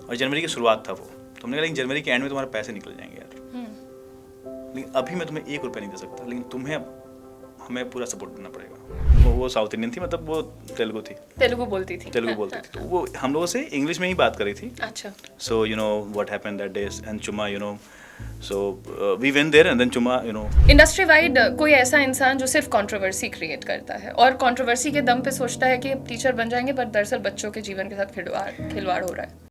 और जनवरी की शुरुआत था वो, तो हमने कहा लेकिन जनवरी के एंड में तुम्हारे पैसे निकल जाएंगे यार, लेकिन अभी मैं तुम्हें 1 रुपया नहीं दे सकता, लेकिन तुम्हें हमें पूरा सपोर्ट करना पड़ेगा। वो साउथ इंडियन थी, मतलब वो तेलुगु थी, तेलुगु बोलती थी, तो वो हम लोगों से इंग्लिश में ही बात कर रही थी। अच्छा। So you know what happened that day and Chuma, you know, so we went there and then Chuma, you know. Industry wide कोई ऐसा इंसान जो सिर्फ कंट्रोवर्सी क्रिएट करता है और कंट्रोवर्सी के दम पे सोचता है कि टीचर बन जाएंगे, पर दरअसल बच्चों के जीवन के साथ खिलवाड़ हो रहा है।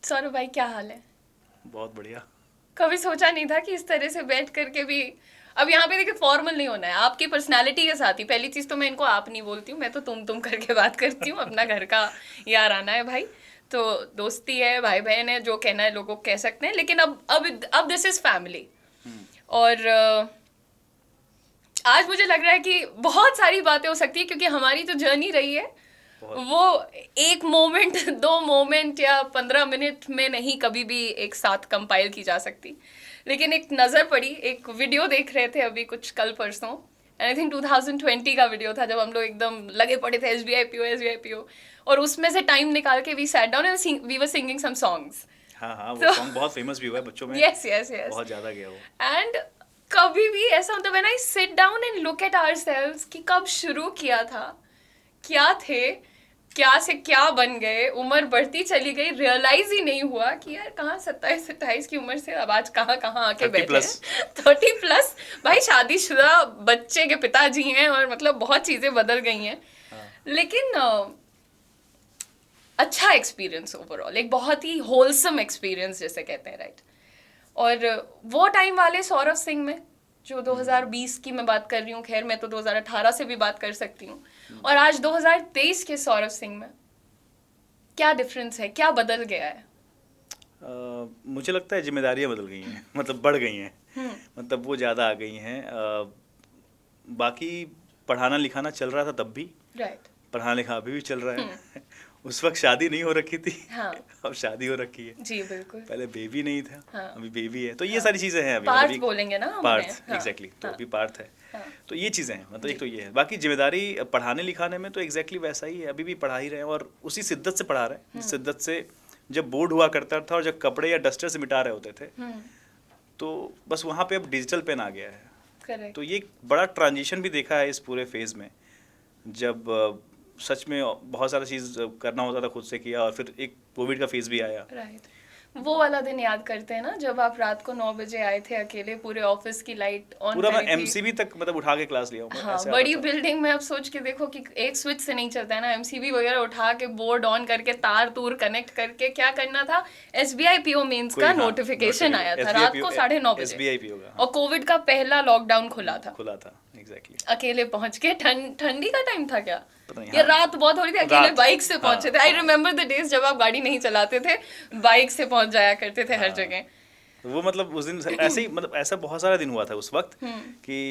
सौरभ भाई क्या हाल है? बहुत बढ़िया। कभी सोचा नहीं था कि इस तरह से बैठ करके भी, अब यहाँ पे देखिए फॉर्मल नहीं होना है, आपकी पर्सनालिटी के साथ ही। पहली चीज़ तो मैं इनको आप नहीं बोलती हूँ, मैं तो तुम करके बात करती हूँ, अपना घर का यार आना है भाई, तो दोस्ती है, भाई बहन है, जो कहना है लोगों को कह सकते हैं, लेकिन अब दिस इज़ फैमिली। और आज मुझे लग रहा है कि बहुत सारी बातें हो सकती है, क्योंकि हमारी जो जर्नी रही है वो 1 मोमेंट 2 मोमेंट या 15 मिनट में नहीं कभी भी एक साथ कंपाइल की जा सकती। लेकिन एक नज़र पड़ी, एक वीडियो देख रहे थे अभी कुछ कल परसों, एंड आई थिंक 2020 का वीडियो था, जब हम लोग एकदम लगे पड़े थे SBI PO, और उसमें से टाइम निकाल के we sat down and we were singing some songs. हाँ, वो सॉन्ग बहुत फेमस भी हुआ है बच्चों में। यस बहुत ज़्यादा गया वो। एंड कभी भी ऐसा मतलब when I sit down and look at ourselves कि कब शुरू किया था, क्या थे, क्या से क्या बन गए, उम्र बढ़ती चली गई, रियलाइज ही नहीं हुआ कि यार कहाँ 27-28 की उम्र से अब आज कहाँ आके बैठे हैं। 30+ भाई, शादीशुदा बच्चे के पिताजी हैं, और मतलब बहुत चीज़ें बदल गई हैं। लेकिन अच्छा एक्सपीरियंस ओवरऑल, एक बहुत ही होलसम एक्सपीरियंस जिसे कहते हैं, राइट। और वो टाइम वाले सौरभ सिंह में, जो 2020 की मैं बात कर रही हूँ, खैर मैं तो 2018 से भी बात कर सकती हूँ, और आज 2023 के सौरभ सिंह में क्या डिफरेंस है, क्या बदल गया है? मुझे लगता है जिम्मेदारियां बदल गई हैं, मतलब बढ़ गई हैं, मतलब वो ज़्यादा आ गई हैं। बाकी पढ़ाना लिखाना चल रहा था तब भी, राइट, पढ़ाना लिखा अभी भी चल रहा है। उस वक्त शादी नहीं हो रखी थी, हाँ, अब शादी हो रखी है। जी बिल्कुल। पहले बेबी नहीं था, हाँ, अभी बेबी है, तो ये सारी चीज़ें हैं। अभी पार्थ बोलेंगे ना, पार्थ, एग्जैक्टली, तो अभी पार्थ है, तो ये चीज़ें हैं, मतलब एक तो ये है। बाकी जिम्मेदारी पढ़ाने लिखाने में तो एग्जैक्टली वैसा ही है, अभी भी पढ़ा ही रहे हैं, और उसी शिद्दत से पढ़ा रहे हैं, जिस शिद्दत से जब बोर्ड हुआ करता था और जब कपड़े या डस्टर से मिटा रहे होते थे, तो बस वहाँ पे अब डिजिटल पेन आ गया है। करेक्ट। तो ये एक बड़ा ट्रांजिशन भी देखा है इस पूरे फेज में, जब सच में बहुत सारा चीज़ करना होता था खुद से किया, और फिर एक कोविड का फेज भी आया। राइट, वो वाला दिन याद करते हैं ना, जब आप रात को 9 बजे आए थे अकेले, पूरे ऑफिस की लाइट ऑन पूरा मैं करी थी। MCB तक मतलब उठा के क्लास लिया हूँ। हाँ, बड़ी बिल्डिंग में आप सोच के देखो कि एक स्विच से नहीं चलता है ना, MCB वगैरह उठा के बोर्ड ऑन करके तार तूर कनेक्ट करके क्या करना था, SBI PO मेंस का नोटिफिकेशन आया था रात को 9:30 बजे, SBI PO का, और कोविड का पहला लॉकडाउन खुला था, एग्जैक्टली। अकेले पहुंच के, ठंडी का टाइम था क्या, ये हाँ। रात बहुत हो रही थी, अकेले बाइक से पहुंचे थे। आई रिमेम्बर द डेज जब आप गाड़ी नहीं चलाते थे, बाइक से पहुंच जाया करते थे हर जगह। वो मतलब उस दिन ऐसे ही, मतलब ऐसा बहुत सारा दिन हुआ था उस वक्त कि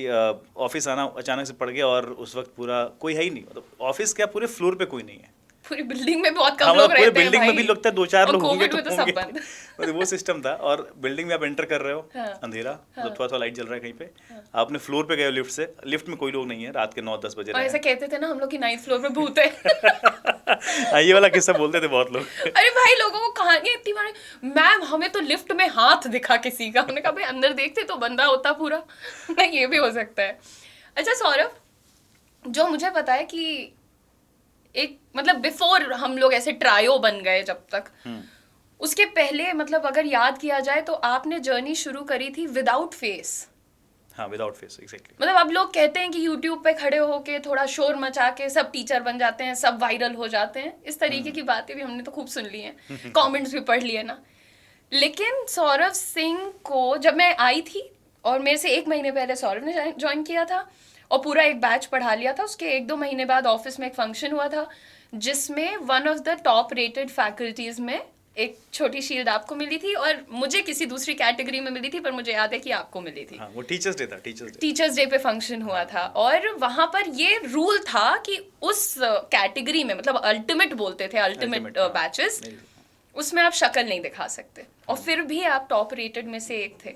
ऑफिस आना अचानक से पड़ गया, और उस वक्त पूरा कोई है ही नहीं, मतलब ऑफिस क्या पूरे फ्लोर पे कोई नहीं है, पूरी बिल्डिंग में बहुत कम लोग रहते हैं, बिल्डिंग में भी लगता है 2-4 लोग होंगे, तो सब बंद। वो सिस्टम था, और बिल्डिंग में आप एंटर कर रहे हो, अंधेरा, मतलब थोड़ा लाइट जल रहा है कहीं पे, आपने फ्लोर पे गए लिफ्ट से, लिफ्ट में कोई लोग नहीं है, रात के 9-10 बजे, और ऐसा कहते थे ना हम लोग की 9th फ्लोर पे भूत है। ये वाला किस्सा बोलते थे बहुत लोग। अरे भाई, लोगों को कहानियां इतनी बार, मैम हमें तो लिफ्ट में हाथ दिखा किसी का, हमने कहा भाई अंदर देखते तो बंदा होता पूरा। नहीं, ये भी हो सकता है। अच्छा सौरभ, जो मुझे पता है कि एक मतलब बिफोर हम लोग ऐसे ट्रायो बन गए, जब तक उसके पहले मतलब अगर याद किया जाए तो आपने जर्नी शुरू करी थी विदाउट फेस। हाँ, विदाउट फेस, एग्जैक्टली। मतलब अब लोग कहते हैं कि यूट्यूब पे खड़े होके थोड़ा शोर मचा के सब टीचर बन जाते हैं, सब वायरल हो जाते हैं, इस तरीके की बातें भी हमने तो खूब सुन ली हैं, कमेंट्स भी पढ़ लिए ना। लेकिन सौरभ सिंह को जब मैं आई थी, और मेरे से 1 महीने पहले सौरभ ने ज्वाइन किया था, और पूरा एक बैच पढ़ा लिया था, उसके 1-2 महीने बाद ऑफिस में एक फंक्शन हुआ था, जिसमें one of the top rated faculties में एक छोटी शील्ड आपको मिली थी, और मुझे किसी दूसरी कैटेगरी में मिली थी, पर मुझे याद है कि आपको मिली थी। हाँ, वो टीचर्स डे था, टीचर्स डे पे फंक्शन हुआ था, और वहां पर ये रूल था कि उस कैटेगरी में, मतलब अल्टीमेट बोलते थे, अल्टीमेट बैचेस, उसमें आप शक्ल नहीं दिखा सकते, और फिर भी आप टॉप रेटेड में से एक थे।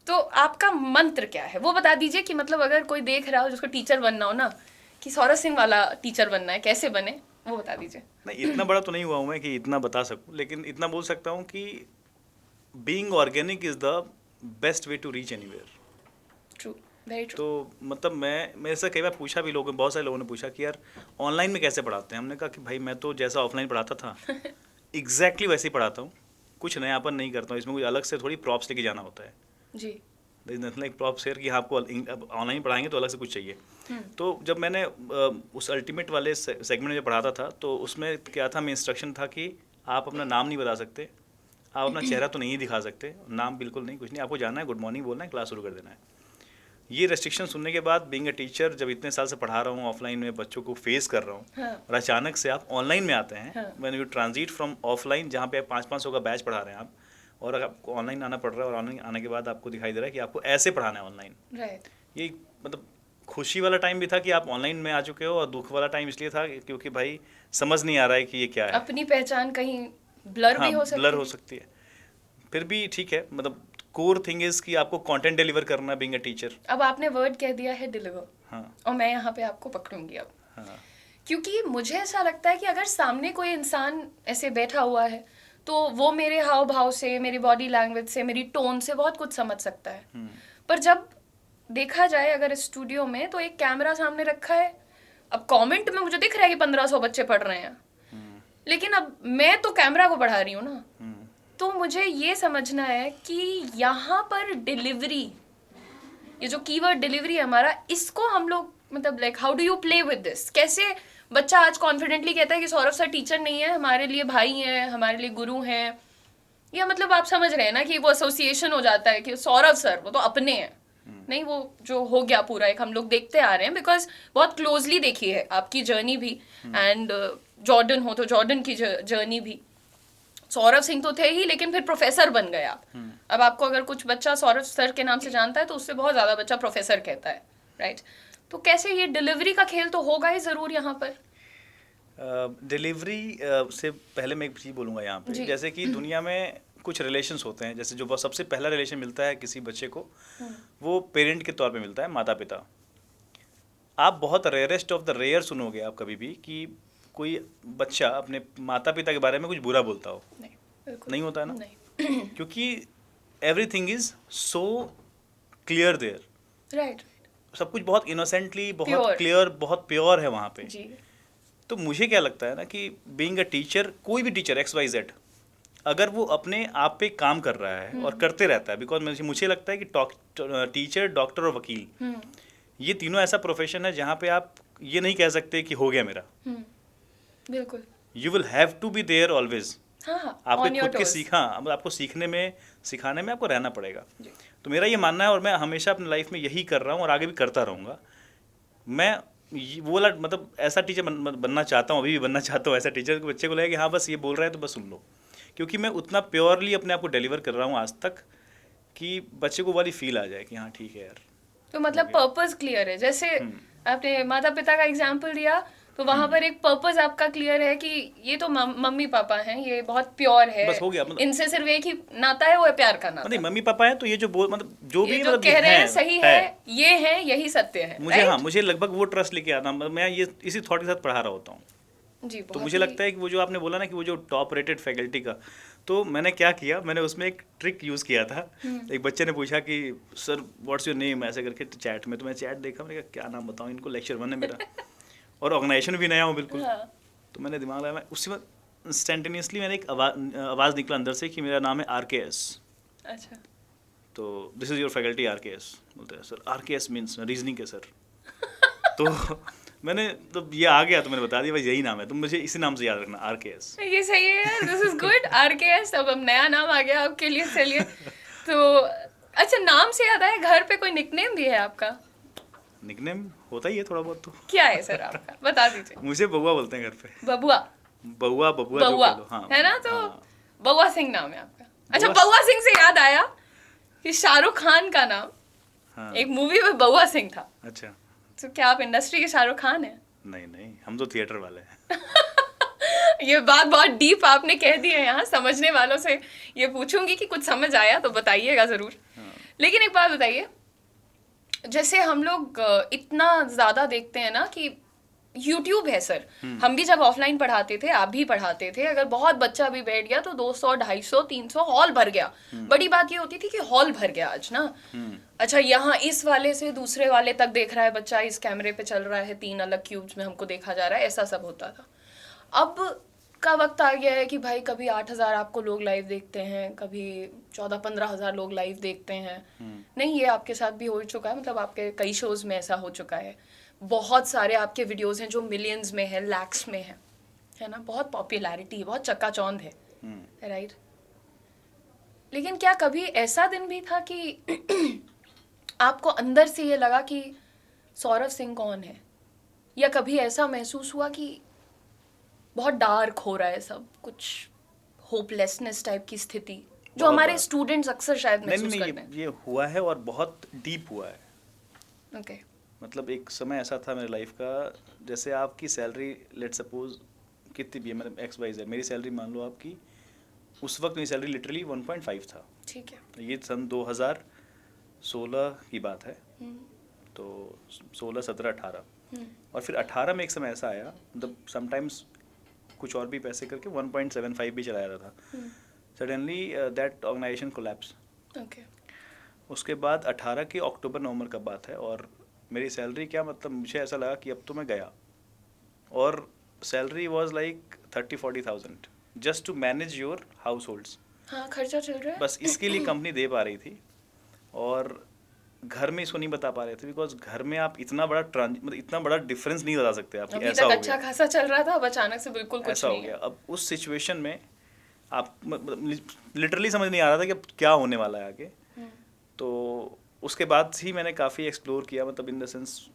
तो आपका मंत्र क्या है वो बता दीजिए, कि मतलब अगर कोई देख रहा हो जिसको टीचर बनना हो ना, कि सौरभ सिंह वाला टीचर बनना है, कैसे बने वो बता दीजिए। नहीं, इतना बड़ा तो नहीं हुआ हूँ मैं कि इतना बता सकूं, लेकिन इतना बोल सकता हूँ कि being organic is the best way to reach anywhere. True, very true. तो मतलब मैं मेरे से कई बार पूछा भी, लोगों बहुत सारे लोगों ने पूछा कि यार ऑनलाइन में कैसे पढ़ाते हैं। हमने कहा कि भाई मैं तो जैसा ऑफलाइन पढ़ाता था एग्जैक्टली वैसे ही पढ़ाता हूँ, कुछ नयापन नहीं करता हूँ। इसमें कोई अलग से थोड़ी प्रॉप्स लेके जाना होता है जी। लाइक प्रॉप्स शेयर कि हाँ, आपको ऑनलाइन पढ़ाएंगे तो अलग से कुछ चाहिए। तो जब मैंने उस अल्टीमेट वाले सेगमेंट में जब पढ़ाता था, तो उसमें क्या था, मैं इंस्ट्रक्शन था कि आप अपना नाम नहीं बता सकते, आप अपना चेहरा तो नहीं दिखा सकते, नाम बिल्कुल नहीं, कुछ नहीं, आपको जाना है, गुड मॉर्निंग बोलना है, क्लास शुरू कर देना है। ये रेस्ट्रिक्शन सुनने के बाद बीइंग अ टीचर, जब इतने साल से पढ़ा रहा हूँ, ऑफलाइन में बच्चों को फेस कर रहा हूँ, हाँ। और अचानक से आप ऑनलाइन में आते हैं, हाँ। When you transit from offline जहाँ पे 500-500 का बैच पढ़ा रहे हैं आप, और अगर आपको ऑनलाइन आना पड़ रहा है, और ऑनलाइन आने के बाद आपको दिखाई दे रहा है कि आपको ऐसे पढ़ाना है ऑनलाइन। राइट। ये मतलब खुशी वाला टाइम भी था कि आप ऑनलाइन में आ चुके हो, और दुख वाला टाइम इसलिए था क्योंकि भाई समझ नहीं आ रहा है कि ये क्या है। अपनी पहचान कहीं ब्लर भी हो सकती ब्लर है। हो सकती है। फिर भी ठीक है, मतलब कोर थिंग इज कि आपको कंटेंट डिलीवर करना है बीइंग अ टीचर। अब आपने वर्ड कह दिया है डिलीवर, हाँ और मैं यहाँ पे आपको पकड़ूंगी अब, हाँ क्योंकि मुझे ऐसा लगता है कि अगर सामने कोई इंसान ऐसे बैठा हुआ है तो वो मेरे हाव भाव से, मेरी बॉडी लैंग्वेज से, मेरी टोन से बहुत कुछ समझ सकता है। पर जब देखा जाए अगर इस स्टूडियो में, तो एक कैमरा सामने रखा है, अब कमेंट में मुझे दिख रहा है कि 1500 बच्चे पढ़ रहे हैं, लेकिन अब मैं तो कैमरा को पढ़ा रही हूँ ना। तो मुझे ये समझना है कि यहाँ पर डिलीवरी, ये जो कीवर्ड डिलीवरी है हमारा, इसको हम लोग मतलब like how do you play with this. कैसे बच्चा आज कॉन्फिडेंटली कहता है कि सौरभ सर टीचर नहीं है, हमारे लिए भाई हैं, हमारे लिए गुरु हैं, या मतलब आप समझ रहे हैं ना कि वो एसोसिएशन हो जाता है कि सौरभ सर वो तो अपने हैं। नहीं, वो जो हो गया पूरा एक हम लोग देखते आ रहे हैं, बिकॉज बहुत क्लोजली देखी है आपकी जर्नी भी, एंड जॉर्डन हो तो जॉर्डन की जर्नी भी। सौरभ सिंह तो थे ही, लेकिन फिर प्रोफेसर बन गए आप। अब आपको अगर कुछ बच्चा सौरभ सर के नाम से जानता है तो उससे बहुत ज्यादा बच्चा प्रोफेसर कहता है, राइट? तो कैसे ये डिलीवरी का खेल तो होगा ही जरूर यहाँ पर। डिलीवरी से पहले मैं एक चीज़ बोलूँगा यहाँ पे, जैसे कि दुनिया में कुछ रिलेशंस होते हैं, जैसे जो सबसे पहला रिलेशन मिलता है किसी बच्चे को, वो पेरेंट के तौर पे मिलता है, माता पिता। आप बहुत रेयरेस्ट ऑफ द रेयर सुनोगे आप कभी भी कि कोई बच्चा अपने माता पिता के बारे में कुछ बुरा बोलता हो। नहीं होता है ना, नहीं। क्योंकि everything is so clear there, right. सब कुछ बहुत इनोसेंटली, बहुत Pure. क्लियर, बहुत प्योर है वहाँ पे जी। तो मुझे क्या लगता है ना कि बीइंग अ टीचर, कोई भी टीचर XYZ, अगर वो अपने आप पे काम कर रहा है और करते रहता है, बिकॉज मुझे लगता है कि टीचर, डॉक्टर और वकील, ये तीनों ऐसा प्रोफेशन है जहाँ पे आप ये नहीं कह सकते कि हो गया मेरा। बिल्कुल। You will have to be there always. हाँ, आपको खुद के सीखा, आपको सीखने में, सिखाने में आपको रहना पड़ेगा। तो मेरा ये मानना है, और मैं हमेशा अपनी लाइफ में यही कर रहा हूँ और आगे भी करता रहूँगा। मैं वो वाला मतलब ऐसा टीचर बनना चाहता हूँ, अभी भी बनना चाहता हूँ ऐसा टीचर कि बच्चे को लगे कि हाँ बस ये बोल रहा है तो बस सुन लो, क्योंकि मैं उतना प्योरली अपने आप को डिलीवर कर रहा हूँ आज तक कि बच्चे को वाली फील आ जाए कि हाँ ठीक है यार। तो मतलब पर्पस क्लियर है, जैसे आपने माता पिता का एग्जाम्पल दिया, तो वहां पर एक पर्पस आपका क्लियर है कि ये तो मम्मी पापा हैं, ये बहुत प्योर है, बस हो गया। मतलब इनसे सिर्फ एक ही नाता है, वो है प्यार का नाता। नहीं, मम्मी पापा है तो ये जो मतलब जो भी जो मतलब कह रहे हैं सही है, ये है, यही सत्य है। मुझे हाँ, मुझे लगभग वो ट्रस्ट लेके आता हूँ, मैं ये इसी थॉट के साथ पढ़ा रहा होता हूँ। जी। तो मुझे लगता है कि वो जो आपने बोला ना कि वो जो टॉप रेटेड फैकल्टी का, तो मैंने क्या किया, मैंने उसमें एक ट्रिक यूज़ किया था। एक बच्चे ने पूछा कि सर व्हाट्स योर नेम, ऐसे करके चैट में, तो मैं चैट देखा, मैंने कहा क्या नाम बताऊँ इनको, लेक्चर 1 है मेरा और ऑर्गेनाइजेशन भी नया हूँ बिल्कुल। तो मैंने दिमाग लगाया, उसी में इंस्टेंटेनियसली मैंने एक आवाज़ निकला अंदर से कि मेरा नाम है RKS। अच्छा। तो this is your faculty RKS। बोलते हैं सर RKS मीन्स रीजनिंग के सर। तो मैंने तो ये आ गया तो मैंने बता दिया भाई यही नाम है, तुम मुझे इसी नाम से याद रखना, RKS। ये सही है यार, दिस इज गुड। RKS अब नया नाम आ गया आपके लिए, चलिए। तो अच्छा, नाम से याद आया, घर पे कोई निकनेम भी है आपका? निकनेम होता ही है थोड़ा बहुत। तो क्या है सर आपका, बता दीजिए। मुझे बउआ बोलते हैं घर पे। बबुआ। बउआ जो कह लो, हाँ है ना, तो हाँ। बउआ सिंह नाम है आपका। अच्छा, बउआ सिंह से याद आया कि शाहरुख खान का नाम हाँ। एक मूवी में बउआ सिंह था। अच्छा, तो क्या आप इंडस्ट्री के शाहरुख खान हैं? नहीं नहीं, हम तो थिएटर वाले हैं। ये बात बहुत डीप आपने कह दी है यहाँ, समझने वालों से ये पूछूंगी कि कुछ समझ आया तो बताइएगा ज़रूर। लेकिन एक बात बताइए, जैसे हम लोग इतना ज़्यादा देखते हैं ना कि YouTube है सर, हम भी जब ऑफलाइन पढ़ाते थे, आप भी पढ़ाते थे, अगर बहुत बच्चा भी बैठ गया तो 200 250 300 हॉल भर गया। बड़ी बात ये होती थी कि हॉल भर गया आज ना। अच्छा, यहाँ इस वाले से दूसरे वाले तक देख रहा है बच्चा, इस कैमरे पे चल रहा है, 3 अलग क्यूब्स में हमको देखा जा रहा है, ऐसा सब होता था। अब का वक्त आ गया है कि भाई कभी 8,000 आपको लोग लाइव देखते हैं, कभी 14-15,000 लोग लाइव देखते हैं। नहीं, ये आपके साथ भी हो चुका है, मतलब आपके कई शोज में ऐसा हो चुका है। बहुत सारे आपके वीडियोस हैं जो मिलियंस में है, लैक्स में है ना, बहुत पॉपुलैरिटी, बहुत चकाचौंध है, राइट। लेकिन क्या कभी ऐसा दिन भी था कि आपको अंदर से ये लगा कि सौरभ सिंह कौन है, या कभी ऐसा महसूस हुआ कि बहुत डार्क हो रहा है सब कुछ, होपलेसनेस टाइप की स्थिति जो हमारे स्टूडेंट्स अक्सर शायद महसूस करते हैं? ये हुआ है और बहुत डीप हुआ है। ओके। मतलब एक समय ऐसा था मेरी लाइफ का, जैसे आपकी सैलरी लेट सपोज कितनी भी है, मतलब XYZ, मेरी सैलरी मान लो आपकी, उस वक्त मेरी सैलरी लिटरली 1.5 था। ठीक है। ये सन 2016 की बात है, तो 16, 17, 18 और फिर 18 में एक समय ऐसा आया, मतलब समटाइम्स कुछ और भी पैसे करके 1.75 भी चलाया रहा था। Suddenly that organisation collapse. Okay. उसके बाद 18 के अक्टूबर नवंबर का बात है, और मेरी सैलरी क्या, मतलब मुझे ऐसा लगा कि अब तो मैं गया, और salary was like 30-40,000 just to manage your households. हाँ, खर्चा चल रहा है, बस इसके लिए कंपनी दे पा रही थी, और घर में इसको नहीं बता पा रहे थे, बिकॉज घर में आप इतना बड़ा मतलब इतना बड़ा डिफरेंस नहीं बता सकते आप। अभी ऐसा तक हो अच्छा गया, खासा चल रहा था, अब अचानक से बिल्कुल कुछ ऐसा हो नहीं गया। है। अब उस सिचुएशन में आप लिटरली समझ नहीं आ रहा था कि अब क्या होने वाला है आगे। तो उसके बाद ही मैंने काफ़ी एक्सप्लोर किया, मतलब इन द सेंस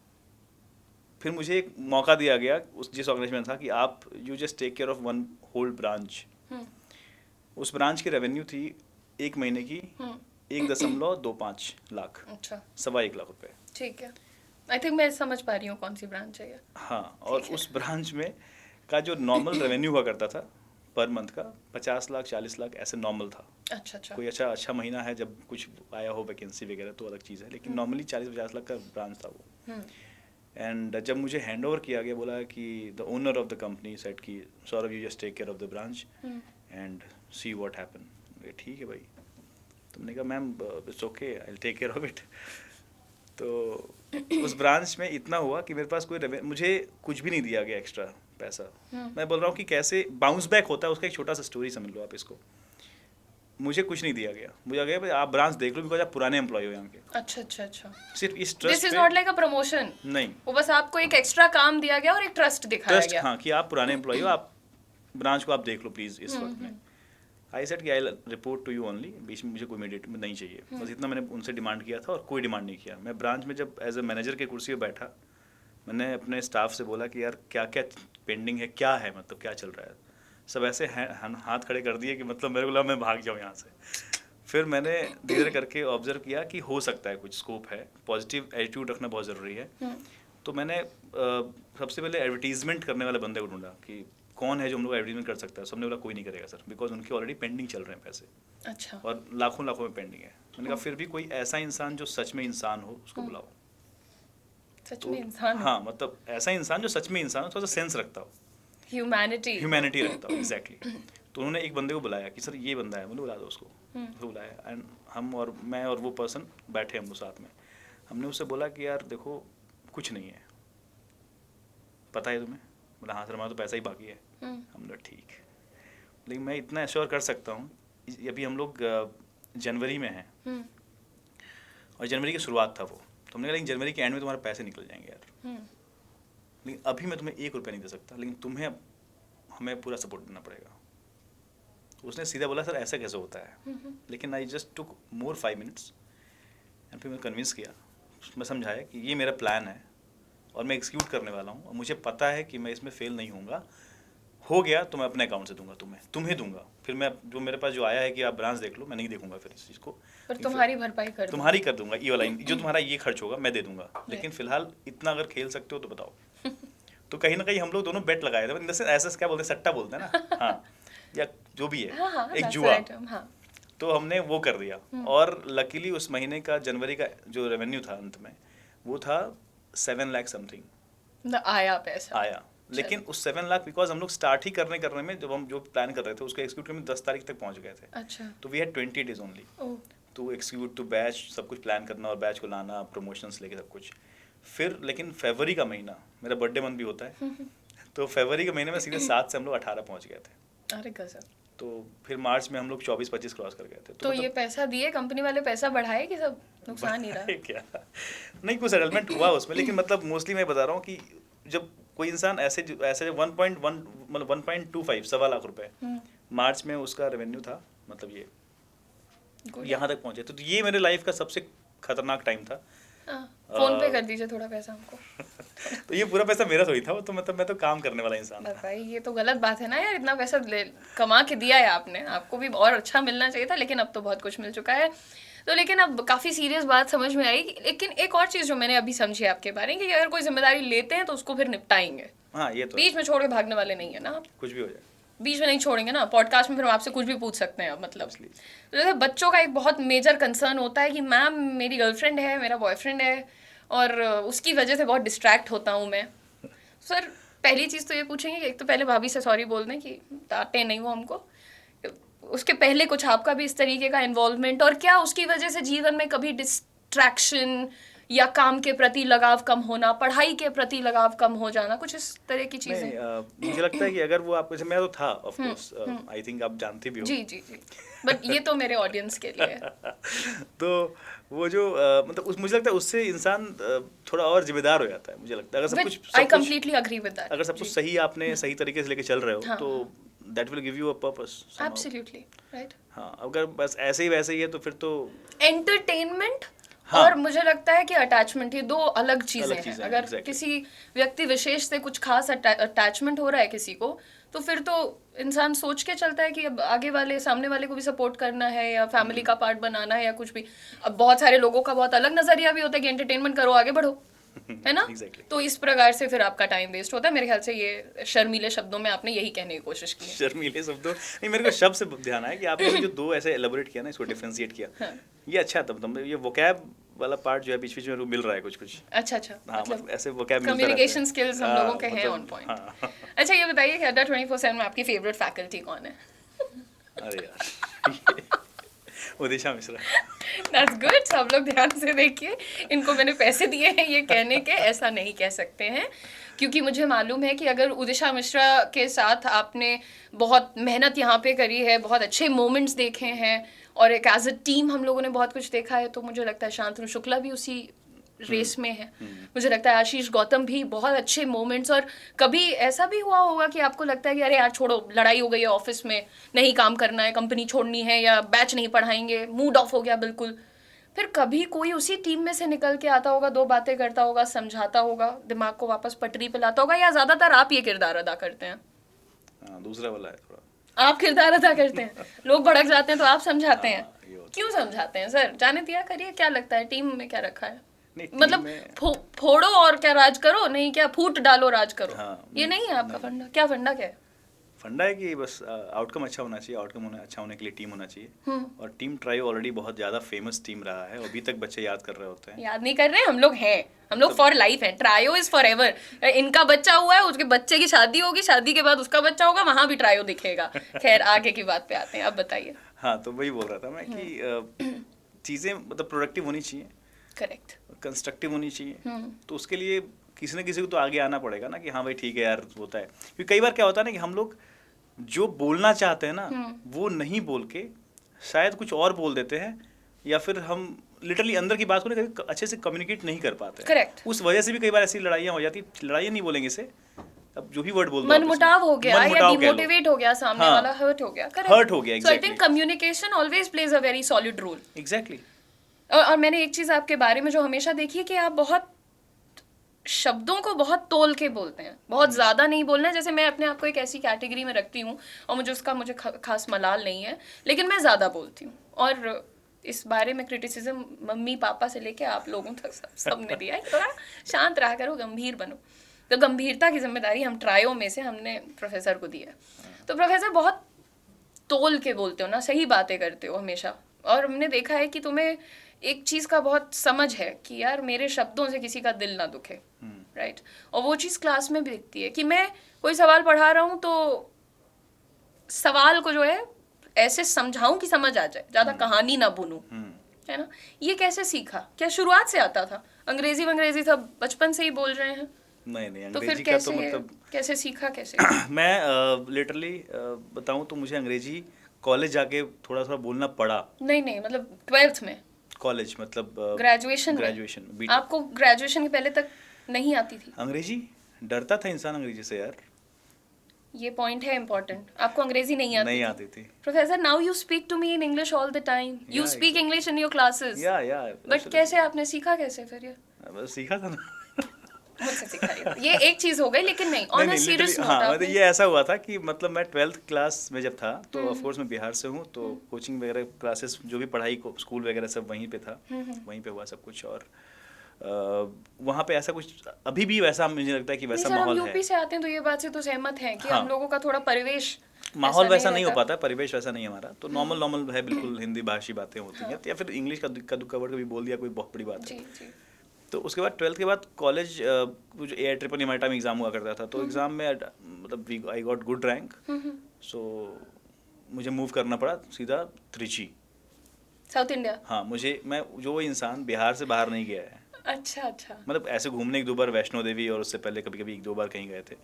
फिर मुझे एक मौका दिया गया उस जिस ऑर्गेनाइजेशन में था कि आप you just take care of one whole branch. उस ब्रांच की रेवेन्यू थी एक महीने की 1.25 लाख, अच्छा, 1.25 लाख रुपए। ठीक है। आई थिंक मैं समझ पा रही हूँ कौन सी ब्रांच है ये। हाँ, और उस ब्रांच में का जो नॉर्मल रेवेन्यू हुआ करता था पर मंथ का 50 लाख 40 लाख ऐसे नॉर्मल था। अच्छा अच्छा। कोई अच्छा महीना है जब कुछ आया हो वैकेंसी वगैरह तो अलग चीज़ है, लेकिन नॉर्मली 40-50 लाख का ब्रांच था वो। एंड जब मुझे हैंड ओवर किया गया, बोला कि the owner of the company said कि Saurabh you just take care of the branch and see what happen. ठीक है भाई। तुमने कहा ma'am it's okay, I will take care of it. तो उस ब्रांच में इतना हुआ कि मेरे पास मुझे कुछ भी नहीं दिया गया एक्स्ट्रा पैसा। मैं बोल रहा हूँ कि कैसे बाउंस बैक होता है, उसका एक छोटा सा स्टोरी समझ लो आप इसको। मुझे कुछ नहीं दिया गया, मुझे गया भाई आप ब्रांच देख लो, बिकॉज आप पुराने एम्प्लॉय हो यहाँ के। अच्छा अच्छा अच्छा। सिर्फ इस trust this is not like a promotion. नहीं, वो बस आपको एक एक्स्ट्रा काम दिया गया और एक ट्रस्ट दिखाया ट्रस्ट, गया। हाँ, कि आप पुराने एम्प्लॉय हो, आप ब्रांच को आप देख लो प्लीज इस वक्त में। आई सेड कि आई रिपोर्ट टू यू ओनली, बीच में मुझे कोई इमीडिएट नहीं चाहिए, बस इतना मैंने उनसे डिमांड किया था और कोई डिमांड नहीं किया। मैं ब्रांच में जब एज ए मैनेजर के कुर्सी पर बैठा, मैंने अपने स्टाफ से बोला कि यार क्या क्या पेंडिंग है, क्या है, मतलब क्या चल रहा है। सब ऐसे हाथ खड़े कर दिए कि मतलब मेरे को लगा मैं भाग जाऊँ यहाँ से। फिर मैंने धीरे धीरे करके ऑब्जर्व किया कि हो सकता है कुछ स्कोप है, पॉजिटिव एटीट्यूड रखना बहुत ज़रूरी है। तो मैंने सबसे पहले एडवर्टीजमेंट करने वाले बंदे को ढूंढा कि कौन है जो हम लोग एडवर्टीजमेंट कर सकता है। सबने बोला कोई नहीं करेगा सर, बिकॉज उनके ऑलरेडी पेंडिंग चल रहे हैं पैसे। अच्छा। और लाखों लाखों में पेंडिंग है। मैंने कहा फिर भी कोई ऐसा इंसान जो सच में इंसान हो उसको बुलाओ। सच में इंसान? हाँ, मतलब ऐसा इंसान जो सच में इंसान हो, थोड़ा सा सेंस रखता हो, ह्यूमैनिटी रखता हो। एग्जैक्टली। तो उन्होंने एक बंदे को बुलाया कि सर ये बंदा है, मुझे बुला दो उसको। उसको बुलाया एंड हम और मैं और वो पर्सन बैठे हम लोग साथ में। हमने उससे बोला कि यार देखो कुछ नहीं है, पता है तुम्हें? बोला हाँ सर, हमारा तो पैसा ही बाकी है। हमने ठीक, लेकिन मैं इतना एश्योर कर सकता हूँ, अभी हम लोग जनवरी में हैं और जनवरी की शुरुआत था वो। तो हमने कहा लेकिन जनवरी के एंड में तुम्हारे पैसे निकल जाएंगे यार, लेकिन अभी मैं तुम्हें 1 रुपया नहीं दे सकता, लेकिन तुम्हें हमें पूरा सपोर्ट देना पड़ेगा। उसने सीधा बोला सर ऐसा कैसे होता है, लेकिन I just took more 5 minutes and फिर मैं कन्विंस किया, मैं समझाया कि ये मेरा प्लान है और मैं एग्जीक्यूट करने वाला हूँ और मुझे पता है कि मैं इसमें फेल नहीं होऊंगा। हो गया तो मैं अपने अकाउंट से दूंगा, तुम्हें दूंगा। फिर मैं जो मेरे पास जो आया है कि आप ब्रांच देख लो, मैं नहीं देखूंगा फिर इस चीज़ को, पर तुम्हारी भरपाई कर तुम्हारी कर दूंगा। ये वाला जो तुम्हारा ये खर्च होगा मैं दे दूंगा, लेकिन फिलहाल इतना अगर खेल सकते हो तो बताओ। तो कहीं ना कहीं हम लोग दोनों बेट लगाए थे, मतलब ऐसा क्या बोलते हैं, सट्टा बोलते हैं ना, हाँ, या जो भी है, हाँ, एक that's जुआ। right, हाँ। तो हमने वो कर दिया, और लकीली उस महीने का जनवरी का जो रेवेन्यू था अंत में, वो था 7 लाख समथिंग आया पैसा। आया। लेकिन उस 7 लाख, बिकॉज हम लोग स्टार्ट ही करने में, जब हम जो प्लान कर रहे थे उसको एक्सिक्यूट करने में 10 तारीख तक पहुंच गए थे। अच्छा। तो we had 20 days only oh, to execute, to batch, सब कुछ प्लान करना और बैच को लाना, प्रमोशंस लेके सब कुछ। फिर लेकिन फरवरी का महीना, मेरा बर्थडे मंथ भी होता है, तो फरवरी के महीने में सीधे 7 से हम लोग 18 पहुंच गए थे। अरे गजब। तो फिर मार्च में हम लोग 24-25 क्रॉस कर गए थे। तो ये मतलब पैसा दिए कंपनी वाले, पैसा बढ़ाए कि सब नुकसान ही रहा? क्या, नहीं कुछ सेटलमेंट हुआ उसमें, लेकिन मतलब मोस्टली मैं बता रहा हूँ कि जब कोई इंसान ऐसे 1.1 मतलब 1.25 सवा लाख रुपए मार्च में उसका रेवेन्यू था, मतलब ये Good. यहाँ तक पहुंचे, तो ये मेरे लाइफ का सबसे खतरनाक टाइम था। फोन पे कर दीजिए थोड़ा पैसा हमको। तो ये पूरा पैसा मेरा थोड़ी था, वो तो मतलब मैं तो काम करने वाला इंसान था। भाई ये तो गलत बात है ना यार, इतना पैसा कमा के दिया है आपने, आपको भी और अच्छा मिलना चाहिए था, लेकिन अब तो बहुत कुछ मिल चुका है। तो लेकिन अब काफ़ी सीरियस बात समझ में आई, लेकिन एक और चीज़ जो मैंने अभी समझी आपके बारे में, कि अगर कोई जिम्मेदारी लेते हैं तो उसको फिर निपटाएंगे, हाँ ये तो बीच में छोड़ के भागने वाले नहीं है ना आप, कुछ भी हो जाए बीच में नहीं छोड़ेंगे ना। पॉडकास्ट में फिर हम आपसे कुछ भी पूछ सकते हैं अब, मतलब इसलिए। तो जैसे बच्चों का एक बहुत मेजर कंसर्न होता है कि मैम मेरी गर्लफ्रेंड है, मेरा बॉयफ्रेंड है, और उसकी वजह से बहुत डिस्ट्रैक्ट होता हूँ मैं। सर पहली चीज़ तो ये पूछेंगे कि एक तो पहले भाभी से सॉरी बोल दें कि डांटे नहीं वो हमको, उसके पहले कुछ आपका भी इस तरीके का इन्वॉल्वमेंट, और क्या उसकी वजह से जीवन में कभी डिस्ट्रैक्शन या काम के प्रति लगाव कम होना, पढ़ाई के प्रति लगाव कम हो जाना, कुछ इस तरह की चीजें? मुझे लगता है कि अगर वो आपको, जैसे मैं तो था ऑफ कोर्स, आई थिंक आप जानते भी हो। जी जी जी, बट ये तो मेरे ऑडियंस के लिए है। तो वो जो मतलब मुझे लगता है उससे इंसान थोड़ा और जिम्मेदार हो जाता है, मुझे लगता है। अगर I completely agree with that. अगर सब कुछ सही आपने सही तरीके से लेके चल रहे हो, हाँ, तो that will give you a purpose. Absolutely right. हाँ, अगर बस ऐसे ही वैसे ही है तो फिर तो एंटरटेनमेंट हाँ। और मुझे लगता है कि अटैचमेंट, ये दो अलग चीजें हैं। हैं, अगर exactly. किसी व्यक्ति विशेष से कुछ खास अटैचमेंट हो रहा है किसी को, तो फिर तो इंसान सोच के चलता है कि अब आगे वाले, सामने वाले को भी सपोर्ट करना है या फैमिली का पार्ट बनाना है या कुछ भी। अब बहुत सारे लोगों का बहुत अलग नजरिया भी होता है कि एंटरटेनमेंट करो, आगे बढ़ो, है ना? Exactly. तो इस प्रकार से फिर आपका टाइम वेस्ट होता है। मेरे ख्याल से ये शर्मीले शब्दों में आपने यही कहने की कोशिश की है। शर्मीले शब्दों नहीं, मेरे को शब्द से ध्यान आया कि आपने जो दो ऐसे एलाबोरेट किया ना, इसको डिफरेंशिएट किया, हाँ। ये अच्छा था। मतलब ये वोकैब वाला पार्ट जो है बीच बीच में मिल रहा है कुछ कुछ। अच्छा अच्छा, हाँ, मतलब ऐसे वोकैब मिलता रहता है। कम्युनिकेशन स्किल्स हम लोगों के हैं मतलब, ऑन पॉइंट। हाँ। अच्छा ये बताइए कि अड्डा 24/7 में आपकी फेवरेट फैकल्टी कौन है? अरे यार उदिशा मिश्रा। That's good, सब लोग ध्यान से देखिए, इनको मैंने पैसे दिए हैं ये कहने के, ऐसा नहीं कह सकते हैं, क्योंकि मुझे मालूम है कि अगर उदिशा मिश्रा के साथ आपने बहुत मेहनत यहाँ पे करी है, बहुत अच्छे मोमेंट्स देखे हैं, और एक एज अ टीम हम लोगों ने बहुत कुछ देखा है, तो मुझे लगता है शांतनु शुक्ला भी उसी रेस में है। मुझे लगता है आशीष गौतम भी बहुत अच्छे मोमेंट्स। और कभी ऐसा भी हुआ होगा कि आपको लगता है कि अरे यार छोड़ो, लड़ाई हो गई है ऑफिस में, नहीं काम करना है, कंपनी छोड़नी है, या बैच नहीं पढ़ाएंगे, मूड ऑफ हो गया बिल्कुल, फिर कभी कोई उसी टीम में से निकल के आता होगा, दो बातें करता होगा, समझाता होगा, दिमाग को वापस पटरी पे लाता होगा, या ज्यादातर आप ये किरदार अदा करते हैं? दूसरा वाला है थोड़ा, आप किरदार अदा करते हैं, लोग भड़क जाते हैं तो आप समझाते हैं। ये होता क्यों समझाते हैं सर? जाने दिया करिए, क्या लगता है टीम में क्या रखा है? नहीं, मतलब टीम में- फोड़ो और क्या राज करो, नहीं क्या फूट डालो राज करो। हाँ, ये नहीं है आपका फंडा? क्या फंडा क्या है? फंडा है कि बस आउटकम अच्छा होना चाहिए, अच्छा होने के लिए टीम होना चाहिए। और टीम ट्रायो ऑलरेडी बहुत ज़्यादा फेमस टीम रहा है, अभी तक बच्चे याद कर रहे होते हैं। याद नहीं कर रहे, हम लोग हैं, हम लोग फॉर लाइफ हैं। Trio is for ever. इनका बच्चा हुआ है, उसके बच्चे की शादी होगी, शादी के बाद उसका बच्चा होगा, वहां भी ट्रायो दिखेगा। खैर आगे की बात पे आते हैं, अब बताइए। हाँ, तो वही बोल रहा था मैं कि चीज़ें मतलब प्रोडक्टिव होनी चाहिए, करेक्ट, कंस्ट्रक्टिव होनी चाहिए। तो उसके लिए किसी न किसी को तो आगे आना पड़ेगा ना, कि हाँ भाई ठीक है यार, होता है। क्योंकि कई बार क्या होता है ना कि हम लोग जो बोलना चाहते हैं ना, वो नहीं बोल के शायद कुछ और बोल देते हैं, या फिर हम लिटरली अंदर की बात को कभी अच्छे से कम्युनिकेट नहीं कर पाते। करेक्ट। उस वजह से भी कई बार ऐसी लड़ाइयाँ हो जाती। लड़ाइयाँ नहीं बोलेंगे इसे, अब जो भी वर्ड बोल दो, मनमुटाव हो गया या डिमोटिवेट हो गया, सामने हाँ, वाला हर्ट हो गया। हर्ट हो गया, so I think communication always plays a very solid role. Exactly. और मैंने एक चीज आपके बारे में जो हमेशा देखी है कि आप बहुत शब्दों को बहुत तोल के बोलते हैं, बहुत ज्यादा नहीं बोलना है। जैसे मैं अपने आप को एक ऐसी कैटेगरी में रखती हूँ, और मुझे खास मलाल नहीं है, लेकिन मैं ज्यादा बोलती हूँ। और इस बारे में क्रिटिसिज्म मम्मी पापा से लेके आप लोगों तक सबने दिया है, थोड़ा शांत रहा करो, गंभीर बनो। तो गंभीरता की जिम्मेदारी हम ट्रायो में से हमने प्रोफेसर को दी है। तो प्रोफेसर बहुत तोल के बोलते हो ना, सही बातें करते हो हमेशा, और हमने देखा है कि तुम्हें एक चीज़ का बहुत समझ है कि यार मेरे शब्दों से किसी का दिल ना दुखे, राइट। और वो चीज़ क्लास में भी दिखती है कि मैं कोई सवाल पढ़ा रहा हूँ तो सवाल को जो है ऐसे समझाऊं कि समझ आ जाए, ज़्यादा कहानी ना बुनूं, है ना। ये कैसे सीखा? क्या शुरुआत से आता था? अंग्रेजी सब बचपन से ही बोल रहे हैं? नहीं तो फिर अंग्रेजी का कैसे तो मतलब कैसे सीखा कैसे? मैं लिटरली बताऊं तो मुझे अंग्रेजी कॉलेज जाके थोड़ा थोड़ा बोलना पड़ा। नहीं मतलब 12th में? कॉलेज मतलब ग्रेजुएशन में आपको ग्रेजुएशन के पहले तक नहीं आती थी अंग्रेजी? डरता था इंसान अंग्रेजी से यार। ये पॉइंट है इम्पोर्टेंट। आपको अंग्रेजी नहीं आती थी। Professor, now you speak to me in English all the time, you speak English in your classes, या बट कैसे आपने सीखा कैसे फिर ये? बस सीखा था ना। मुझसे सीखा ये एक चीज हो गई, लेकिन नहीं ऑन अ सीरियस नोट। हाँ, मतलब ये ऐसा हुआ था कि मतलब मैं 12th क्लास में जब था तो ऑफ कोर्स मैं बिहार से हूँ, तो कोचिंग वगैरह क्लासेस जो भी पढ़ाई को स्कूल वगैरह सब वहीं पे था, वहीं पे हुआ सब कुछ। और वहाँ पे ऐसा कुछ अभी भी वैसा मुझे लगता है कि वैसा माहौल है। यूपी से आते हैं तो ये बात से तो सहमत हैं कि हम लोगों का थोड़ा परिवेश माहौल वैसा नहीं हो पाता, परिवेश वैसा नहीं है हमारा, तो नॉर्मल है बिल्कुल, हिंदी भाषी बातें होती हैं, या फिर इंग्लिश का दुक्का वर्ड कभी बोल दिया कोई बहुत बड़ी बात है। तो उसके बाद 12th के बाद कॉलेज कुछ AIEEE हमारे टाइम एग्जाम हुआ करता था, तो एग्जाम में मतलब आई गॉट गुड रैंक, सो मुझे मूव करना पड़ा सीधा त्रिची, साउथ इंडिया। हाँ, मैं जो इंसान बिहार से बाहर नहीं गया है, अच्छा मतलब ऐसे घूमने 1-2 बार वैष्णो देवी, और उससे पहले कभी 1-2 बार कहीं गए थे,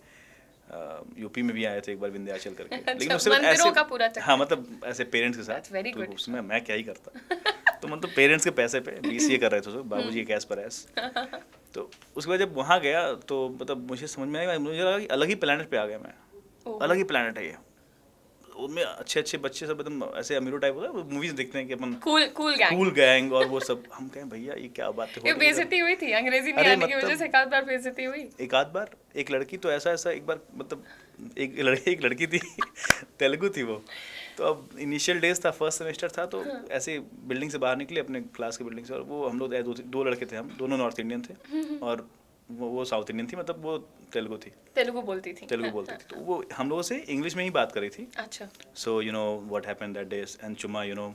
यूपी में भी आए थे एक बार विंध्याचल करके। लेकिन उससे ऐसे का पूरा हाँ, मतलब ऐसे पेरेंट्स के साथ, तो उसमें मैं क्या ही करता। तो मतलब पेरेंट्स के पैसे पे BCA कर रहे थे, बाबूजी के कैश पर ऐस। तो उसके बाद जब वहाँ गया तो मतलब मुझे समझ में आया, मुझे लगा कि अलग ही प्लेनेट पे आ गया मैं, अलग ही प्लेनेट है ये। उनमें अच्छे बच्चे सब एकदम ऐसे अमीरो टाइप होता है, मूवीज देखते हैं कि अपन कूल गैंग और वो सब, हम कहें भैया ये क्या बात है। बेइज्जती हुई थी अंग्रेजी नहीं आने की वजह से, एक आध बार बेइज्जती हुई। एक आध बार एक लड़की तो ऐसा एक बार मतलब एक लड़की थी तेलुगु थी वो, तो अब इनिशियल डेज था, फर्स्ट सेमेस्टर था, तो ऐसे बिल्डिंग से बाहर निकले अपने क्लास की बिल्डिंग से, और वो हम लोग 2 लड़के थे, हम दोनों नॉर्थ इंडियन थे और वो साउथ इंडियन थी, मतलब वो तेलुगु बोलती थी, तो वो हम लोगों से इंग्लिश में ही बात कर रही थी। अच्छा। So you know what happened that day and Chuma, you know,